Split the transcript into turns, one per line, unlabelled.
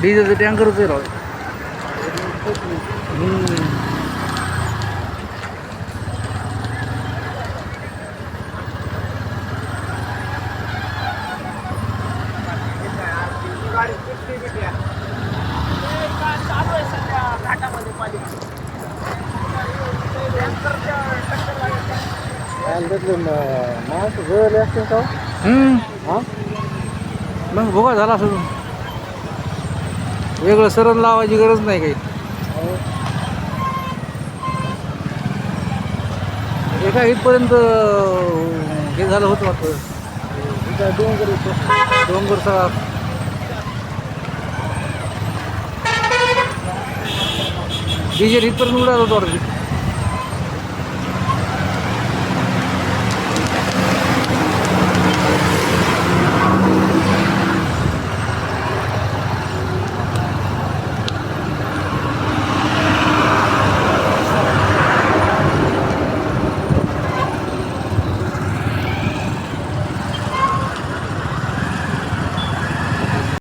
डिझेलचं टँकरच आहे राव.
माणसं जळले असते का? हा
मग भोगा झाला असं. वेगळं सरण लावायची गरज नाही काही. एका इथपर्यंत हे झालं होतं वाटतं. डोंगर सगळा डिझेल इथपर्यंत उडाला होता वाटतं.